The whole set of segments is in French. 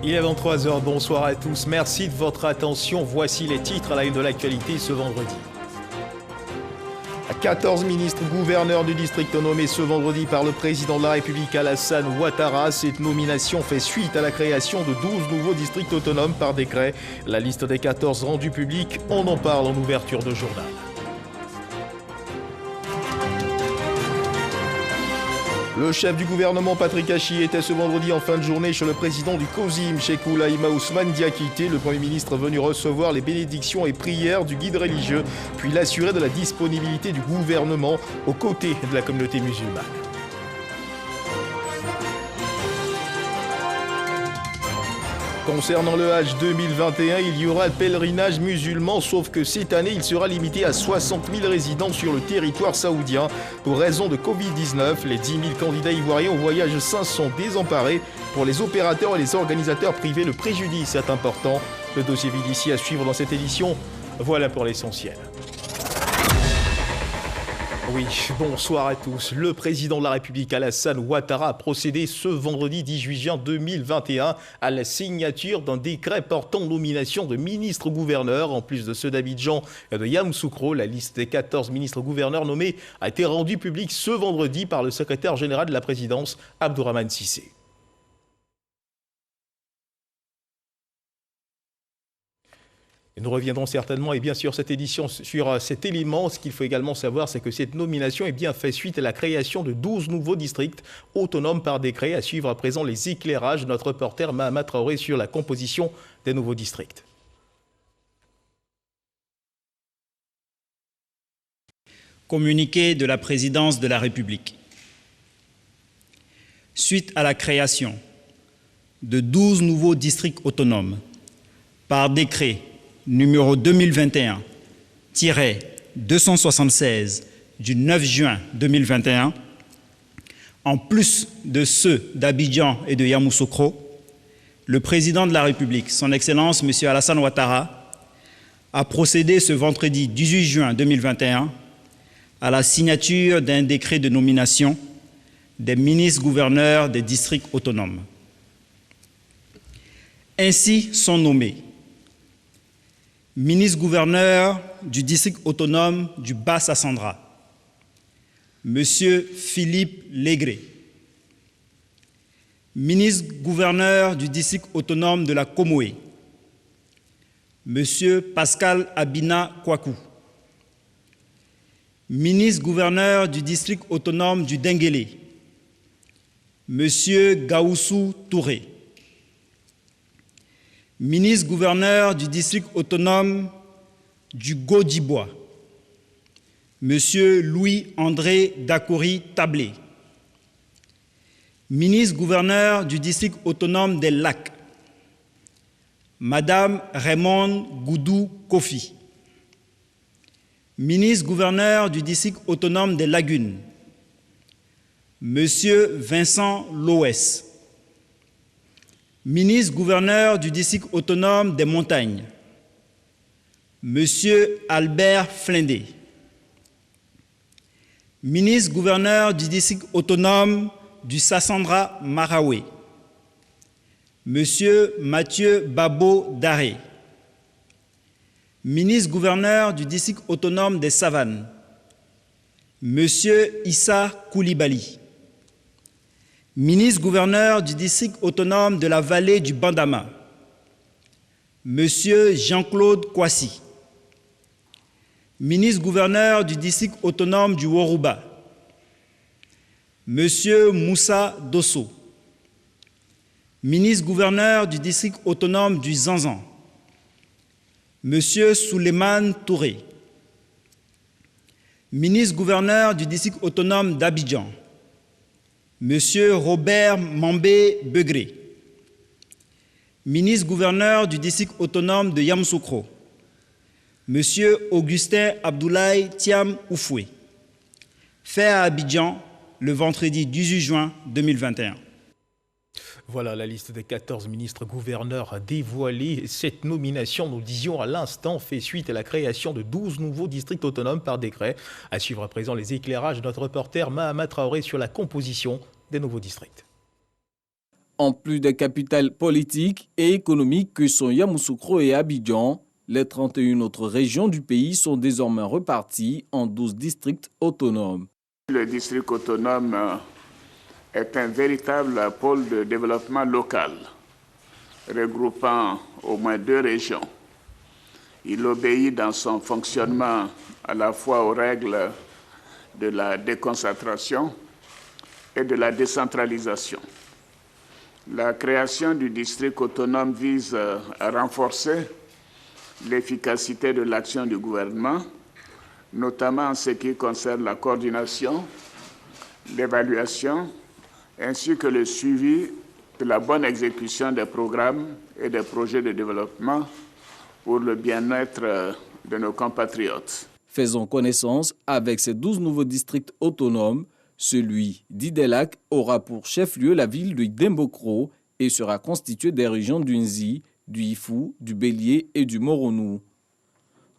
Il est 23 h, bonsoir à tous. Merci de votre attention. Voici les titres à la une de l'actualité ce vendredi. 14 ministres gouverneurs du district nommés ce vendredi par le président de la République Alassane Ouattara. Cette nomination fait suite à la création de 12 nouveaux districts autonomes par décret. La liste des 14 rendue publique, on en parle en ouverture de journal. Le chef du gouvernement Patrick Hachi était ce vendredi en fin de journée chez le président du COSIM, Cheikh Oulaïma Ousmane Diakité, le Premier ministre venu recevoir les bénédictions et prières du guide religieux, puis l'assurer de la disponibilité du gouvernement aux côtés de la communauté musulmane. Concernant le Hajj 2021, il y aura le pèlerinage musulman, sauf que cette année, il sera limité à 60 000 résidents sur le territoire saoudien. Pour raison de Covid-19, les 10 000 candidats ivoiriens au voyage saint sont désemparés. Pour les opérateurs et les organisateurs privés, le préjudice est important. Le dossier vide ici à suivre dans cette édition. Voilà pour l'essentiel. Oui, bonsoir à tous. Le président de la République Alassane Ouattara a procédé ce vendredi 18 juin 2021 à la signature d'un décret portant nomination de ministres-gouverneurs. En plus de ceux d'Abidjan et de Yamoussoukro, la liste des 14 ministres-gouverneurs nommés a été rendue publique ce vendredi par le secrétaire général de la présidence, Abdourahmane Cissé. Et nous reviendrons certainement, et bien sûr, cette édition sur cet élément. Ce qu'il faut également savoir, c'est que cette nomination est bien fait suite à la création de 12 nouveaux districts autonomes par décret. À suivre à présent les éclairages de notre reporter Mahama Traoré sur la composition des nouveaux districts. Communiqué de la présidence de la République. Suite à la création de 12 nouveaux districts autonomes par décret numéro 2021-276 du 9 juin 2021, en plus de ceux d'Abidjan et de Yamoussoukro, le président de la République, son Excellence M. Alassane Ouattara, a procédé ce vendredi 18 juin 2021 à la signature d'un décret de nomination des ministres-gouverneurs des districts autonomes. Ainsi sont nommés ministre-gouverneur du district autonome du Bas-Sassandra, M. Philippe Légré. Ministre-gouverneur du district autonome de la Comoé, M. Pascal Abina Kouakou. Ministre-gouverneur du district autonome du Denguélé, M. Gaoussou Touré. Ministre-gouverneur du district autonome du Godibois, M. Louis-André Dakori Tablé. Ministre-gouverneur du district autonome des Lacs, Madame Raymond Goudou Kofi. Ministre-gouverneur du district autonome des Lagunes, M. Vincent Loès. Ministre-gouverneur du district autonome des Montagnes, M. Albert Flindé. Ministre-gouverneur du district autonome du Sassandra Maraoué, M. Mathieu Babo Daré. Ministre-gouverneur du district autonome des Savanes, M. Issa Koulibaly. Ministre-gouverneur du district autonome de la vallée du Bandama, M. Jean-Claude Kouassi. Ministre-gouverneur du district autonome du Worouba, M. Moussa Dosso. Ministre-gouverneur du district autonome du Zanzan, M. Souleymane Touré. Ministre-gouverneur du district autonome d'Abidjan, M. Robert Mambé Begré. Ministre-gouverneur du district autonome de Yamoussoukro, M. Augustin Abdoulaye Thiam Oufoué. Fait à Abidjan le vendredi 18 juin 2021. Voilà la liste des 14 ministres-gouverneurs dévoilés. Cette nomination, nous disions à l'instant, fait suite à la création de 12 nouveaux districts autonomes par décret. À suivre à présent les éclairages de notre reporter Mahama Traoré sur la composition des nouveaux districts. En plus des capitales politiques et économiques que sont Yamoussoukro et Abidjan, les 31 autres régions du pays sont désormais reparties en 12 districts autonomes. Le district autonome est un véritable pôle de développement local, regroupant au moins 2 régions. Il obéit dans son fonctionnement à la fois aux règles de la déconcentration et de la décentralisation. La création du district autonome vise à renforcer l'efficacité de l'action du gouvernement, notamment en ce qui concerne la coordination, l'évaluation, ainsi que le suivi de la bonne exécution des programmes et des projets de développement pour le bien-être de nos compatriotes. Faisons connaissance avec ces 12 nouveaux districts autonomes. Celui d'Idelac aura pour chef-lieu la ville de Dembokro et sera constitué des régions du Nzi, du Ifou, du Bélier et du Moronou.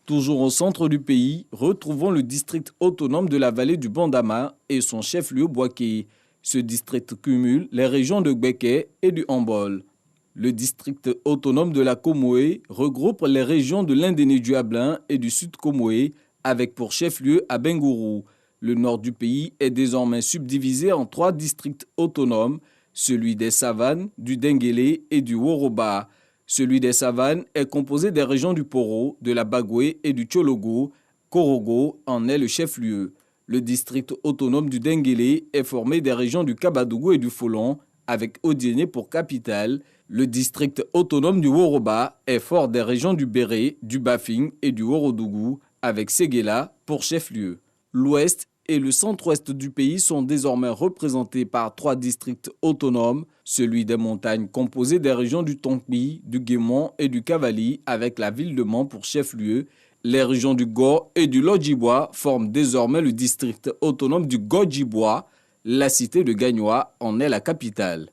Toujours au centre du pays, retrouvons le district autonome de la vallée du Bandama et son chef-lieu Boaké. Ce district cumule les régions de Gbeke et du Hambol. Le district autonome de la Komoé regroupe les régions de l'Indéné-du-Ablin et du Sud-Komoé avec pour chef-lieu Abengourou. Le nord du pays est désormais subdivisé en 3 districts autonomes, celui des Savanes, du Denguélé et du Woroba. Celui des Savanes est composé des régions du Poro, de la Bagoué et du Tchologo. Korogo en est le chef-lieu. Le district autonome du Denguélé est formé des régions du Kabadougou et du Folon, avec Odiéné pour capitale. Le district autonome du Woroba est fort des régions du Béré, du Bafing et du Worodougou, avec Séguéla pour chef-lieu. L'ouest et le centre-ouest du pays sont désormais représentés par 3 districts autonomes, celui des montagnes composé des régions du Tonkbi, du Guémon et du Cavali avec la ville de Mans pour chef-lieu. Les régions du Go et du Lodjibois forment désormais le district autonome du Godjibois. La cité de Gagnoa en est la capitale.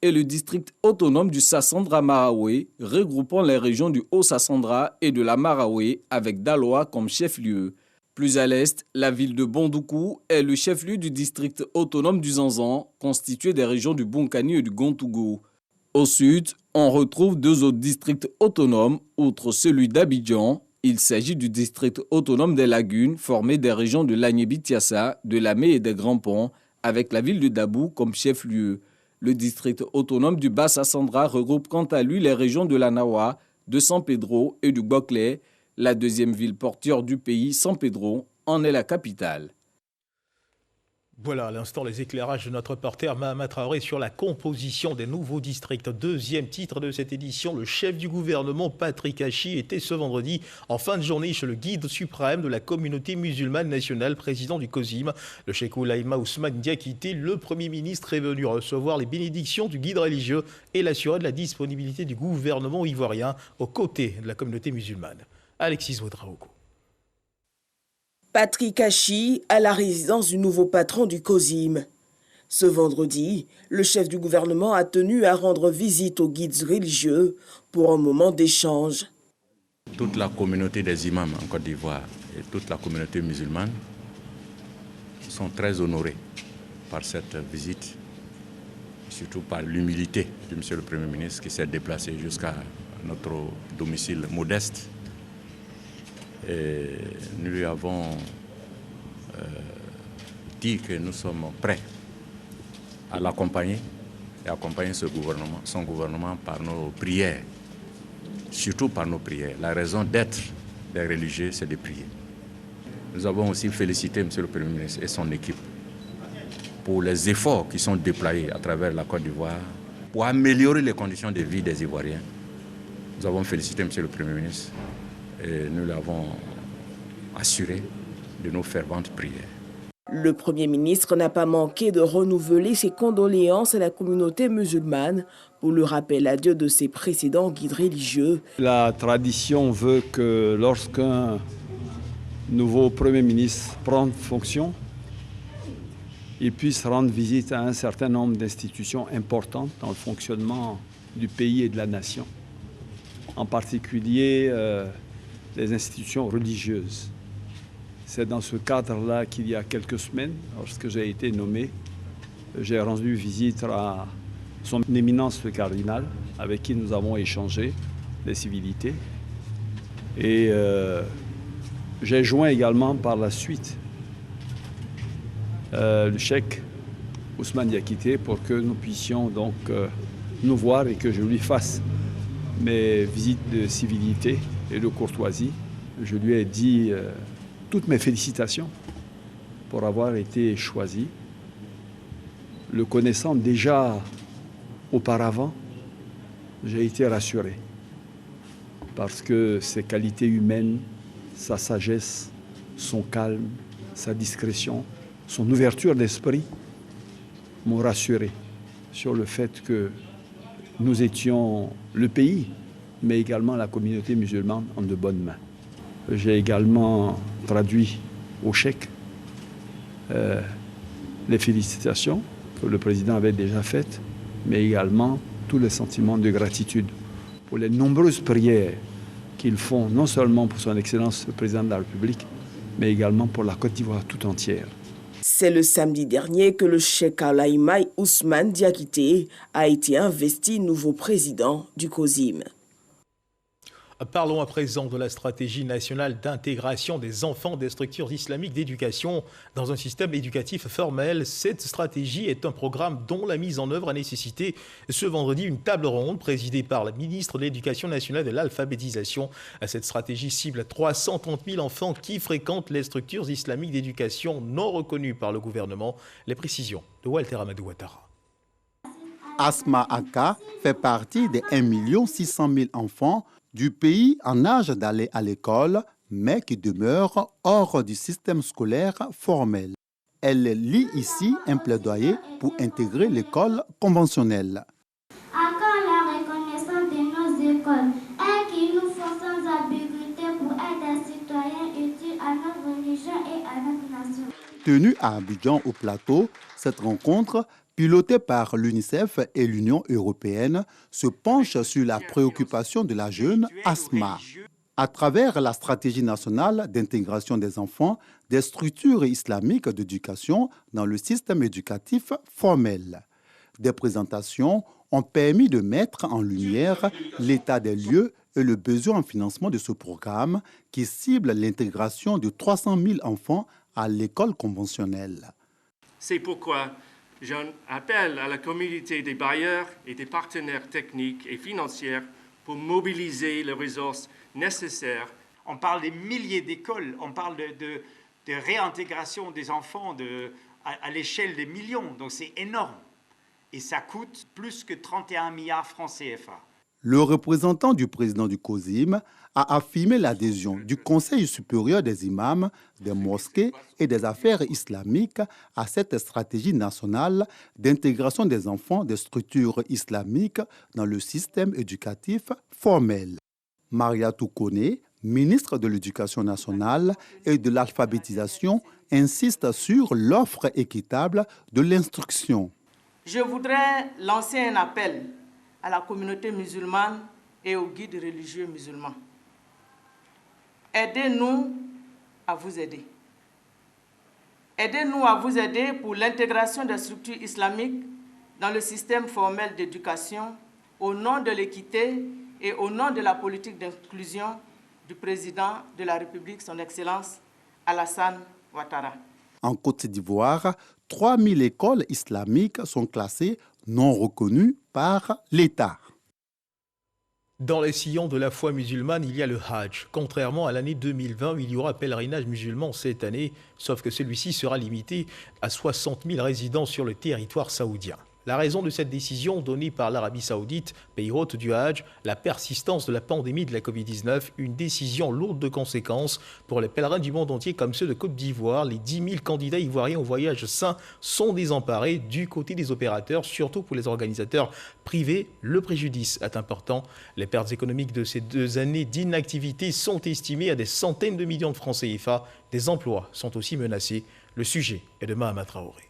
Et le district autonome du Sassandra-Maraoué, regroupant les régions du Haut-Sassandra et de la Maraoué avec Daloa comme chef-lieu. Plus à l'est, la ville de Bondoukou est le chef-lieu du district autonome du Zanzan, constitué des régions du Bonkani et du Gontougou. Au sud, on retrouve 2 autres districts autonomes, outre celui d'Abidjan. Il s'agit du district autonome des Lagunes, formé des régions de l'Agnébi-Tiassa, de Lamé et des Grands Ponts, avec la ville de Dabou comme chef-lieu. Le district autonome du Bas-Sassandra regroupe quant à lui les régions de la Nawa, de San Pedro et du Gbokle. La deuxième ville portuaire du pays, San Pedro, en est la capitale. Voilà, à l'instant, les éclairages de notre reporter Mahama Traoré sur la composition des nouveaux districts. Deuxième titre de cette édition, le chef du gouvernement, Patrick Hachi, était ce vendredi en fin de journée chez le guide suprême de la communauté musulmane nationale, président du COSIM. Le cheikh Oulaïma Ousmane Diakité, le Premier ministre, est venu recevoir les bénédictions du guide religieux et l'assurer de la disponibilité du gouvernement ivoirien aux côtés de la communauté musulmane. Alexis Ouedraogo. Patrick Hachi à la résidence du nouveau patron du COSIM. Ce vendredi, le chef du gouvernement a tenu à rendre visite aux guides religieux pour un moment d'échange. Toute la communauté des imams en Côte d'Ivoire et toute la communauté musulmane sont très honorés par cette visite, surtout par l'humilité de M. le Premier ministre qui s'est déplacé jusqu'à notre domicile modeste. Et nous lui avons dit que nous sommes prêts à l'accompagner et accompagner son gouvernement par nos prières, surtout par nos prières. La raison d'être des religieux, c'est de prier. Nous avons aussi félicité M. le Premier ministre et son équipe pour les efforts qui sont déployés à travers la Côte d'Ivoire pour améliorer les conditions de vie des Ivoiriens. Nous avons félicité M. le Premier ministre et nous l'avons assuré de nos ferventes prières. Le Premier ministre n'a pas manqué de renouveler ses condoléances à la communauté musulmane pour le rappel à Dieu de ses précédents guides religieux. La tradition veut que lorsqu'un nouveau Premier ministre prend fonction, il puisse rendre visite à un certain nombre d'institutions importantes dans le fonctionnement du pays et de la nation, en particulier les institutions religieuses. C'est dans ce cadre-là qu'il y a quelques semaines, lorsque j'ai été nommé, j'ai rendu visite à son éminence le cardinal, avec qui nous avons échangé les civilités. Et j'ai joint également par la suite le cheikh Ousmane Diakité pour que nous puissions donc nous voir et que je lui fasse mes visites de civilité et de courtoisie. Je lui ai dit toutes mes félicitations pour avoir été choisi. Le connaissant déjà auparavant, j'ai été rassuré parce que ses qualités humaines, sa sagesse, son calme, sa discrétion, son ouverture d'esprit m'ont rassuré sur le fait que nous étions le pays, mais également la communauté musulmane en de bonnes mains. J'ai également traduit au cheikh les félicitations que le président avait déjà faites, mais également tous les sentiments de gratitude pour les nombreuses prières qu'ils font, non seulement pour son Excellence le Président de la République, mais également pour la Côte d'Ivoire tout entière. C'est le samedi dernier que le cheikh Alaïmaï Ousmane Diakité a été investi nouveau président du COSIM. Parlons à présent de la stratégie nationale d'intégration des enfants des structures islamiques d'éducation dans un système éducatif formel. Cette stratégie est un programme dont la mise en œuvre a nécessité ce vendredi une table ronde présidée par la ministre de l'Éducation nationale et de l'alphabétisation. Cette stratégie cible 330 000 enfants qui fréquentent les structures islamiques d'éducation non reconnues par le gouvernement. Les précisions de Walter Amadou Ouattara. Asma Aka fait partie des 1 600 000 enfants du pays en âge d'aller à l'école, mais qui demeurent hors du système scolaire formel. Elle lit ici un plaidoyer pour intégrer l'école conventionnelle. À quand la reconnaissance de nos écoles et qui nous font sans ambiguïté pour être des citoyens utiles à notre religion et à notre nation. Tenue à Abidjan au Plateau, cette rencontre pilotée par l'UNICEF et l'Union européenne, se penche sur la préoccupation de la jeune Asma. À travers la stratégie nationale d'intégration des enfants des structures islamiques d'éducation dans le système éducatif formel. Des présentations ont permis de mettre en lumière l'état des lieux et le besoin en financement de ce programme qui cible l'intégration de 300 000 enfants à l'école conventionnelle. C'est pourquoi j'en appelle à la communauté des bailleurs et des partenaires techniques et financiers pour mobiliser les ressources nécessaires. On parle des milliers d'écoles, on parle de réintégration des enfants à l'échelle des millions, donc c'est énorme. Et ça coûte plus que 31 milliards francs CFA. Le représentant du président du COSIM a affirmé l'adhésion du Conseil supérieur des imams, des mosquées et des affaires islamiques à cette stratégie nationale d'intégration des enfants des structures islamiques dans le système éducatif formel. Mariatou Kone, ministre de l'Éducation nationale et de l'alphabétisation, insiste sur l'offre équitable de l'instruction. Je voudrais lancer un appel à la communauté musulmane et aux guides religieux musulmans. Aidez-nous à vous aider. Aidez-nous à vous aider pour l'intégration des structures islamiques dans le système formel d'éducation au nom de l'équité et au nom de la politique d'inclusion du président de la République, son Excellence Alassane Ouattara. En Côte d'Ivoire, 3000 écoles islamiques sont classées non reconnues par l'État. Dans les sillons de la foi musulmane, il y a le Hajj. Contrairement à l'année 2020 où il y aura pèlerinage musulman cette année, sauf que celui-ci sera limité à 60 000 résidents sur le territoire saoudien. La raison de cette décision donnée par l'Arabie saoudite, pays hôte du Hajj, la persistance de la pandémie de la Covid-19, une décision lourde de conséquences pour les pèlerins du monde entier comme ceux de Côte d'Ivoire. Les 10 000 candidats ivoiriens au voyage sain sont désemparés du côté des opérateurs, surtout pour les organisateurs privés. Le préjudice est important. Les pertes économiques de ces 2 années d'inactivité sont estimées à des centaines de millions de francs CFA. Des emplois sont aussi menacés. Le sujet est de Mahama Traoré.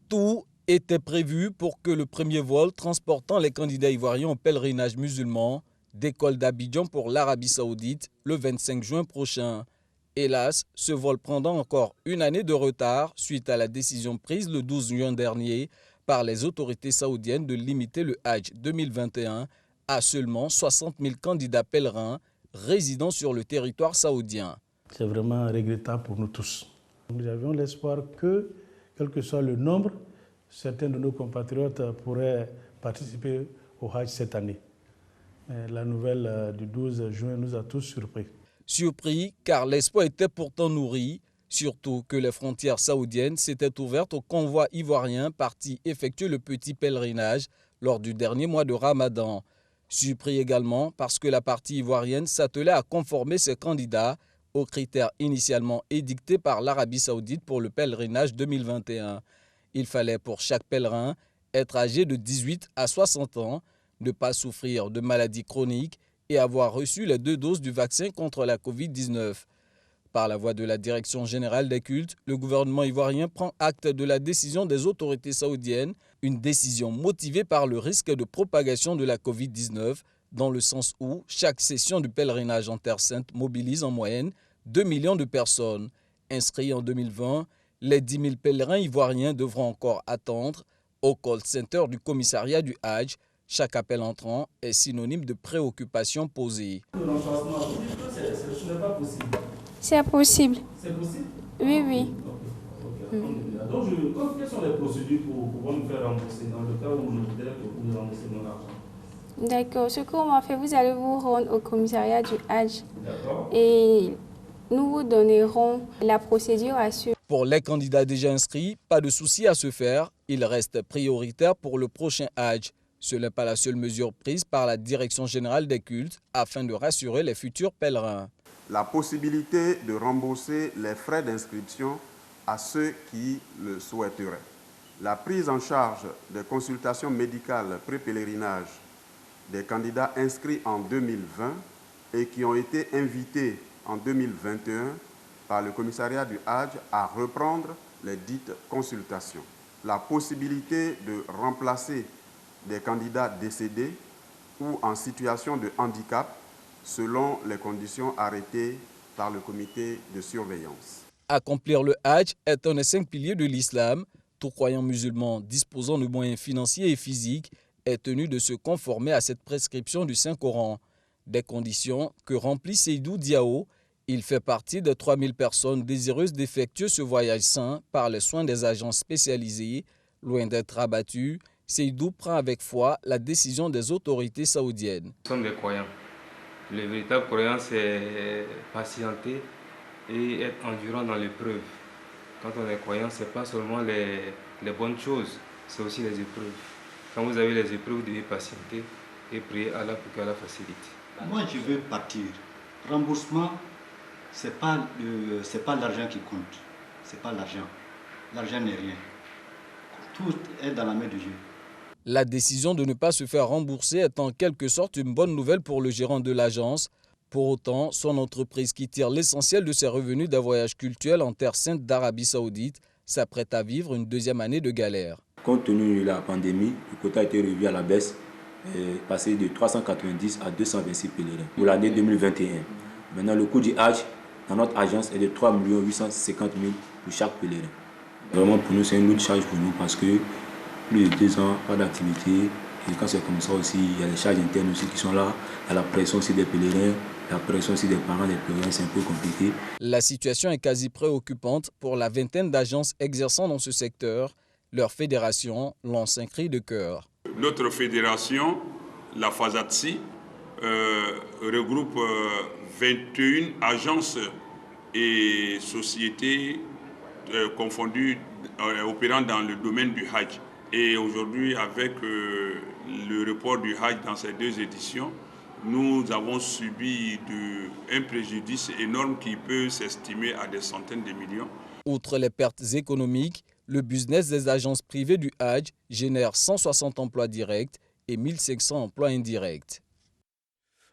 Tout était prévu pour que le premier vol transportant les candidats ivoiriens au pèlerinage musulman décolle d'Abidjan pour l'Arabie Saoudite le 25 juin prochain. Hélas, ce vol prendra encore une année de retard suite à la décision prise le 12 juin dernier par les autorités saoudiennes de limiter le Hajj 2021 à seulement 60 000 candidats pèlerins résidant sur le territoire saoudien. C'est vraiment regrettable pour nous tous. Nous avions l'espoir que, quel que soit le nombre, certains de nos compatriotes pourraient participer au Hajj cette année. Mais la nouvelle du 12 juin nous a tous surpris. Surpris car l'espoir était pourtant nourri, surtout que les frontières saoudiennes s'étaient ouvertes aux convois ivoiriens partis effectuer le petit pèlerinage lors du dernier mois de Ramadan. Surpris également parce que la partie ivoirienne s'attelait à conformer ses candidats aux critères initialement édictés par l'Arabie Saoudite pour le pèlerinage 2021. Il fallait pour chaque pèlerin être âgé de 18 à 60 ans, ne pas souffrir de maladies chroniques et avoir reçu les 2 doses du vaccin contre la Covid-19. Par la voix de la Direction générale des cultes, le gouvernement ivoirien prend acte de la décision des autorités saoudiennes, une décision motivée par le risque de propagation de la Covid-19, dans le sens où chaque session du pèlerinage en Terre Sainte mobilise en moyenne 2 millions de personnes. Inscrits en 2020, les 10 000 pèlerins ivoiriens devront encore attendre au call center du commissariat du Hajj. Chaque appel entrant est synonyme de préoccupation posée. Ce n'est pas possible. C'est possible. C'est possible? Oui, oui. Donc, quelles sont les procédures pour pouvoir nous faire rembourser dans le cas où je voudrais que vous nous remboursez mon argent? D'accord. Ce qu'on va faire, vous allez vous rendre au commissariat du Hajj. Et nous vous donnerons la procédure à suivre. Pour les candidats déjà inscrits, pas de souci à se faire. Ils restent prioritaires pour le prochain Hajj. Ce n'est pas la seule mesure prise par la Direction générale des cultes afin de rassurer les futurs pèlerins. La possibilité de rembourser les frais d'inscription à ceux qui le souhaiteraient. La prise en charge des consultations médicales pré-pèlerinage des candidats inscrits en 2020 et qui ont été invités en 2021 par le commissariat du Hajj à reprendre les dites consultations. La possibilité de remplacer des candidats décédés ou en situation de handicap selon les conditions arrêtées par le comité de surveillance. Accomplir le Hajj est un des 5 piliers de l'islam. Tout croyant musulman disposant de moyens financiers et physiques est tenu de se conformer à cette prescription du Saint-Coran. Des conditions que remplit Seydou Diao. Il fait partie des 3000 personnes désireuses d'effectuer ce voyage saint par les soins des agents spécialisés. Loin d'être abattu, Seydou prend avec foi la décision des autorités saoudiennes. Nous sommes des croyants. Le véritable croyant, c'est patienter et être endurant dans l'épreuve. Quand on est croyant, ce n'est pas seulement les bonnes choses, c'est aussi les épreuves. Quand vous avez les épreuves, vous devez patienter et prier Allah pour qu'Allah facilite. Moi, je veux partir. Remboursement, ce n'est pas l'argent qui compte. Ce n'est pas l'argent. L'argent n'est rien. Tout est dans la main de Dieu. La décision de ne pas se faire rembourser est en quelque sorte une bonne nouvelle pour le gérant de l'agence. Pour autant, son entreprise qui tire l'essentiel de ses revenus d'un voyage cultuel en Terre Sainte d'Arabie Saoudite s'apprête à vivre une deuxième année de galère. Compte tenu de la pandémie, le quota a été revu à la baisse, passé de 390 à 226 pèlerins pour l'année 2021. Maintenant, le coût du Hajj dans notre agence est de 3 850 000 pour chaque pèlerin. Vraiment, pour nous, c'est une lourde charge pour nous parce que plus de 2 ans, pas d'activité. Et quand c'est comme ça aussi, il y a les charges internes aussi qui sont là. Il y a la pression aussi des pèlerins, la pression aussi des parents des pèlerins, c'est un peu compliqué. La situation est quasi préoccupante pour la vingtaine d'agences exerçant dans ce secteur. Leur fédération lance un cri de cœur. Notre fédération, la FASATSI, regroupe 21 agences et sociétés confondues opérant dans le domaine du Hajj. Et aujourd'hui, avec le report du Hajj dans ces 2 éditions, nous avons subi un préjudice énorme qui peut s'estimer à des centaines de millions. Outre les pertes économiques, le business des agences privées du Hajj génère 160 emplois directs et 1500 emplois indirects.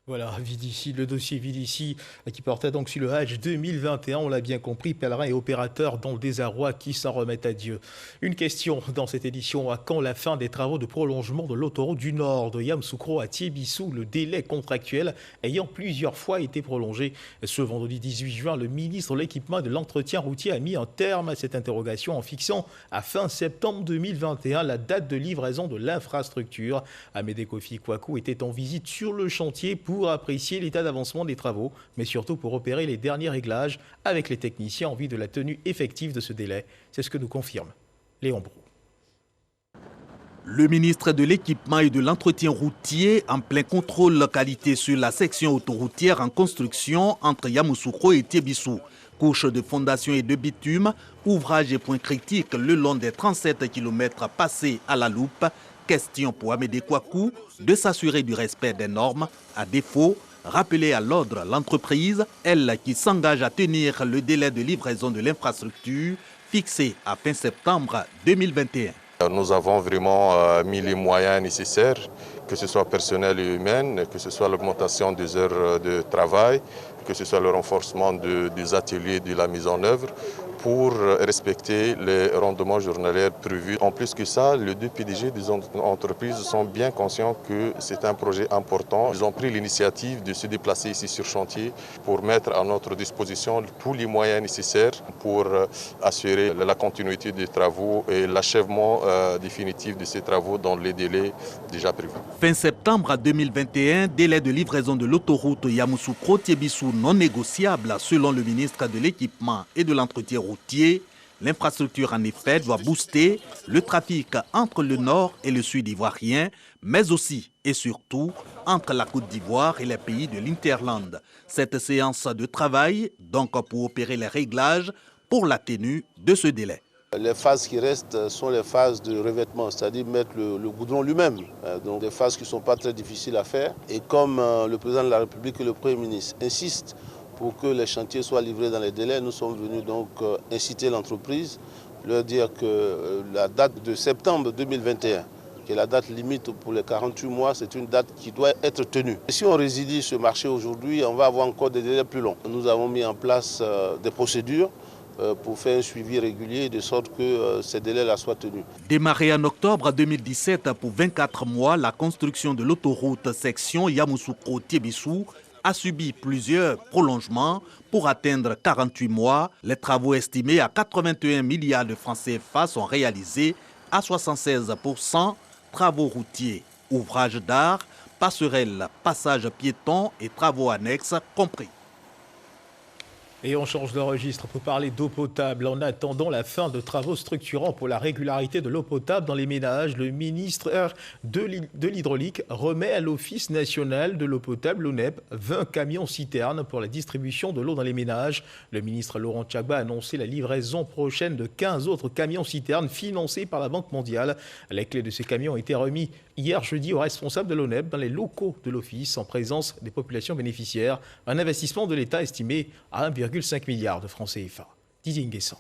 Voilà, Vidici, le dossier Vidici qui portait donc sur le Hajj 2021, on l'a bien compris, pèlerins et opérateurs dans le désarroi qui s'en remettent à Dieu. Une question dans cette édition, à quand la fin des travaux de prolongement de l'autoroute du Nord de Yamoussoukro à Tiébissou, le délai contractuel ayant plusieurs fois été prolongé. Ce vendredi 18 juin, le ministre de l'Équipement et de l'Entretien routier a mis un terme à cette interrogation en fixant à fin septembre 2021 la date de livraison de l'infrastructure. Amédée Kofi Kouakou était en visite sur le chantier pour apprécier l'état d'avancement des travaux, mais surtout pour opérer les derniers réglages avec les techniciens en vue de la tenue effective de ce délai. C'est ce que nous confirme Léon Brou. Le ministre de l'Équipement et de l'Entretien routier en plein contrôle qualité sur la section autoroutière en construction entre Yamoussoukro et Tiébissou. Couche de fondation et de bitume, ouvrage et points critiques le long des 37 km passés à la loupe. Question pour Amédée Kouakou de s'assurer du respect des normes. À défaut, rappeler à l'ordre l'entreprise, elle qui s'engage à tenir le délai de livraison de l'infrastructure fixé à fin septembre 2021. Nous avons vraiment mis les moyens nécessaires, que ce soit personnel et humain, que ce soit l'augmentation des heures de travail, que ce soit le renforcement des ateliers de la mise en œuvre pour respecter les rendements journaliers prévus. En plus que ça, les deux PDG des entreprises sont bien conscients que c'est un projet important. Ils ont pris l'initiative de se déplacer ici sur chantier pour mettre à notre disposition tous les moyens nécessaires pour assurer la continuité des travaux et l'achèvement définitif de ces travaux dans les délais déjà prévus. Fin septembre 2021, délai de livraison de l'autoroute Yamoussoukro-Tiébissou non négociable selon le ministre de l'Équipement et de l'Entretien routier. L'infrastructure en effet doit booster le trafic entre le nord et le sud ivoirien, mais aussi et surtout entre la Côte d'Ivoire et les pays de l'Interland. Cette séance de travail, donc pour opérer les réglages pour la tenue de ce délai. Les phases qui restent sont les phases de revêtement, c'est-à-dire mettre le goudron lui-même. Donc des phases qui ne sont pas très difficiles à faire. Et comme le président de la République et le Premier ministre insistent pour que les chantiers soient livrés dans les délais, nous sommes venus donc inciter l'entreprise, leur dire que la date de septembre 2021, qui est la date limite pour les 48 mois, c'est une date qui doit être tenue. Et si on résilie ce marché aujourd'hui, on va avoir encore des délais plus longs. Nous avons mis en place des procédures pour faire un suivi régulier de sorte que ces délais-là soient tenus. Démarrée en octobre 2017 pour 24 mois, la construction de l'autoroute section Yamoussoukro-Tiébissou a subi plusieurs prolongements pour atteindre 48 mois. Les travaux estimés à 81 milliards de francs CFA sont réalisés à 76%, travaux routiers, ouvrages d'art, passerelles, passages piétons et travaux annexes compris. Et on change de registre pour parler d'eau potable. En attendant la fin de travaux structurants pour la régularité de l'eau potable dans les ménages, le ministre de l'Hydraulique remet à l'Office national de l'eau potable, l'ONEP, 20 camions-citernes pour la distribution de l'eau dans les ménages. Le ministre Laurent Tchagba a annoncé la livraison prochaine de 15 autres camions-citernes financés par la Banque mondiale. Les clés de ces camions ont été remis hier jeudi aux responsables de l'ONEP dans les locaux de l'Office en présence des populations bénéficiaires. Un investissement de l'État estimé à 1,5 milliard de francs CFA. Didier Nguessan.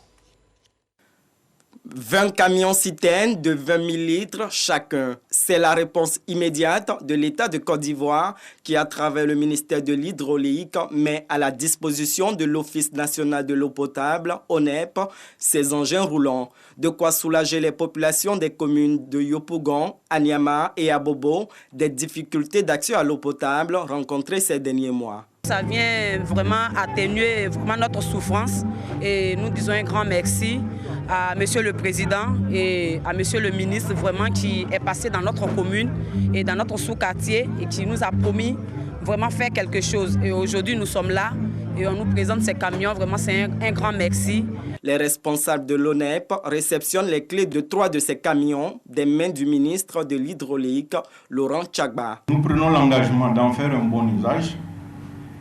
20 camions-citernes de 20 000 litres chacun. C'est la réponse immédiate de l'État de Côte d'Ivoire qui, à travers le ministère de l'Hydraulique, met à la disposition de l'Office national de l'eau potable, ONEP, ces engins roulants. De quoi soulager les populations des communes de Yopougon, Anyama et Abobo des difficultés d'accès à l'eau potable rencontrées ces derniers mois. Ça vient vraiment atténuer notre souffrance et nous disons un grand merci à Monsieur le Président et à Monsieur le Ministre vraiment qui est passé dans notre commune et dans notre sous-quartier et qui nous a promis vraiment faire quelque chose. Et aujourd'hui nous sommes là et on nous présente ces camions, vraiment c'est un grand merci. Les responsables de l'ONEP réceptionnent les clés de 3 de ces camions des mains du ministre de l'Hydraulique, Laurent Tchagba. Nous prenons l'engagement d'en faire un bon usage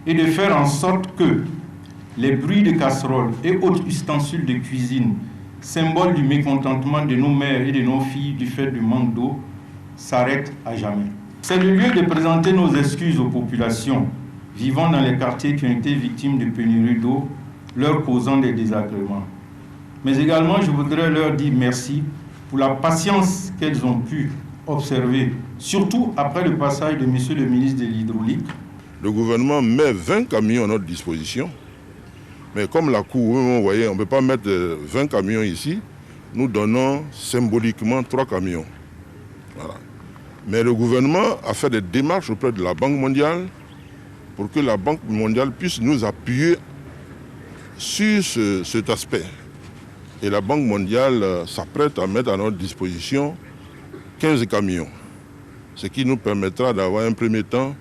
et de faire en sorte que les bruits de casseroles et autres ustensiles de cuisine, symbole du mécontentement de nos mères et de nos filles du fait du manque d'eau, s'arrêtent à jamais. C'est le lieu de présenter nos excuses aux populations vivant dans les quartiers qui ont été victimes de pénurie d'eau, leur causant des désagréments. Mais également, je voudrais leur dire merci pour la patience qu'elles ont pu observer, surtout après le passage de M. le ministre de l'Hydraulique, le gouvernement met 20 camions à notre disposition. Mais comme la Cour, vous voyez, on ne peut pas mettre 20 camions ici. Nous donnons symboliquement 3 camions. Voilà. Mais le gouvernement a fait des démarches auprès de la Banque mondiale pour que la Banque mondiale puisse nous appuyer sur cet aspect. Et la Banque mondiale s'apprête à mettre à notre disposition 15 camions, ce qui nous permettra d'avoir un premier temps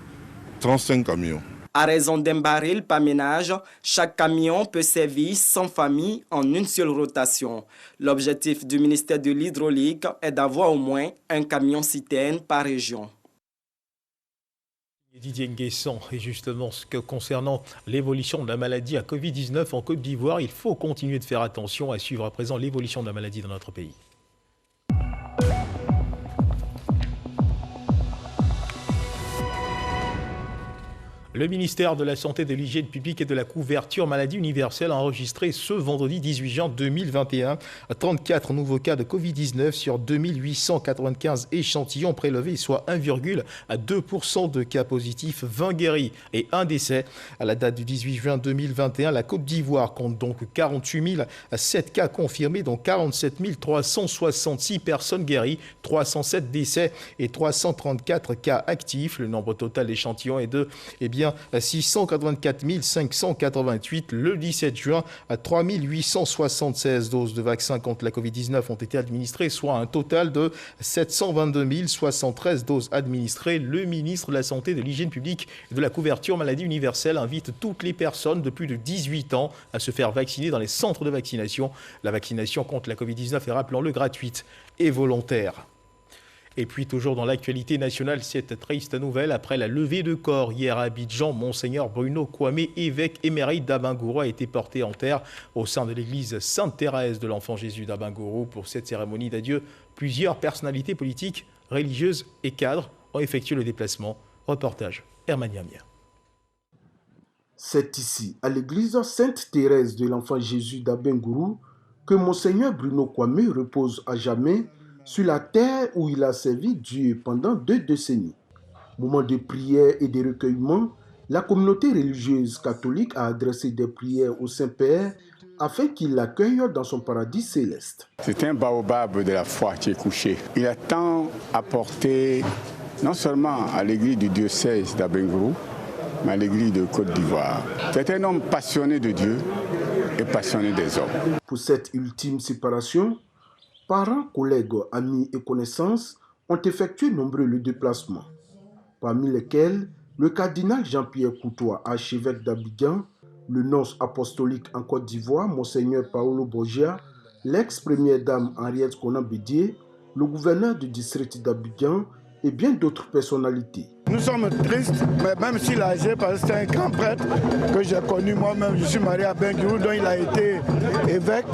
35 camions. À raison d'un baril par ménage, chaque camion peut servir 100 familles en une seule rotation. L'objectif du ministère de l'Hydraulique est d'avoir au moins un camion-citerne par région. Didier Nguessan, et justement, concernant l'évolution de la maladie à Covid-19 en Côte d'Ivoire, il faut continuer de faire attention à suivre à présent l'évolution de la maladie dans notre pays. Le ministère de la Santé, de l'Hygiène publique et de la couverture maladie universelle a enregistré ce vendredi 18 juin 2021 34 nouveaux cas de Covid-19 sur 2895 échantillons prélevés, soit 1,2% de cas positifs, 20 guéris et 1 décès. À la date du 18 juin 2021, la Côte d'Ivoire compte donc 48 007 cas confirmés, dont 47 366 personnes guéries, 307 décès et 334 cas actifs. Le nombre total d'échantillons est de 684 588 le 17 juin. 3876 doses de vaccins contre la Covid-19 ont été administrées, soit un total de 722 073 doses administrées. Le ministre de la Santé, de l'Hygiène publique et de la couverture maladie universelle invite toutes les personnes de plus de 18 ans à se faire vacciner dans les centres de vaccination. La vaccination contre la Covid-19 est, rappelons-le, gratuite et volontaire. Et puis, toujours dans l'actualité nationale, cette triste nouvelle, après la levée de corps hier à Abidjan, Monseigneur Bruno Kwame, évêque émérite d'Abangourou, a été porté en terre au sein de l'église Sainte-Thérèse de l'Enfant Jésus d'Abangourou. Pour cette cérémonie d'adieu, plusieurs personnalités politiques, religieuses et cadres ont effectué le déplacement. Reportage Herman Yamia. C'est ici, à l'église Sainte-Thérèse de l'Enfant Jésus d'Abangourou, que Monseigneur Bruno Kwame repose à jamais sur la terre où il a servi Dieu pendant 2 décennies. Moment de prière et de recueillement, la communauté religieuse catholique a adressé des prières au Saint-Père afin qu'il l'accueille dans son paradis céleste. C'est un baobab de la foi qui est couché. Il a tant apporté, non seulement à l'église du diocèse d'Abangourou, mais à l'église de Côte d'Ivoire. C'est un homme passionné de Dieu et passionné des hommes. Pour cette ultime séparation, parents, collègues, amis et connaissances ont effectué nombreux le déplacement, parmi lesquels le cardinal Jean-Pierre Coutois, archevêque d'Abidjan, le nonce apostolique en Côte d'Ivoire, Monseigneur Paolo Borgia, l'ex-première dame Henriette Konan-Bédié, le gouverneur du district d'Abidjan et bien d'autres personnalités. Nous sommes tristes, mais même s'il a âgé, parce que c'est un grand prêtre que j'ai connu moi-même, je suis marié à Benguirou, dont il a été évêque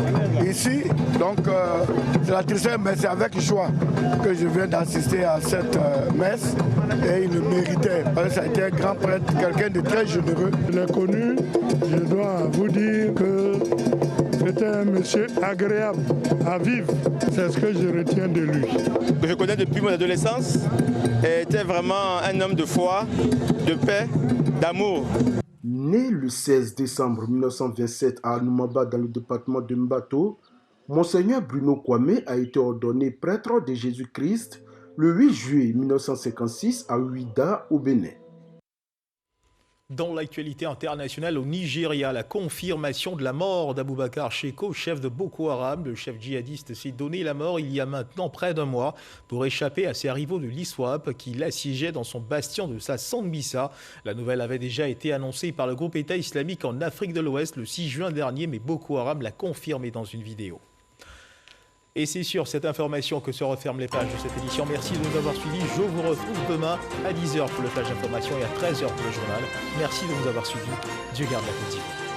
ici. Donc c'est la tristesse, mais c'est avec joie que je viens d'assister à cette messe. Et il le méritait, parce que ça a été un grand prêtre, quelqu'un de très généreux. Je l'ai connu, je dois vous dire que c'était un monsieur agréable à vivre. C'est ce que je retiens de lui. Que je connais depuis mon adolescence, était vraiment un homme de foi, de paix, d'amour. Né le 16 décembre 1927 à Anoumaba dans le département de Mbato, Monseigneur Bruno Kwame a été ordonné prêtre de Jésus-Christ le 8 juillet 1956 à Ouida au Bénin. Dans l'actualité internationale au Nigeria, la confirmation de la mort d'Aboubacar Sheko, chef de Boko Haram. Le chef djihadiste s'est donné la mort il y a maintenant près d'un mois pour échapper à ses rivaux de l'ISWAP qui l'assiégeaient dans son bastion de Sambisa. La nouvelle avait déjà été annoncée par le groupe État islamique en Afrique de l'Ouest le 6 juin dernier, mais Boko Haram l'a confirmé dans une vidéo. Et c'est sur cette information que se referment les pages de cette édition. Merci de nous avoir suivis. Je vous retrouve demain à 10h pour le flash d'information et à 13h pour le journal. Merci de nous avoir suivis. Dieu garde la Côte d'Ivoire.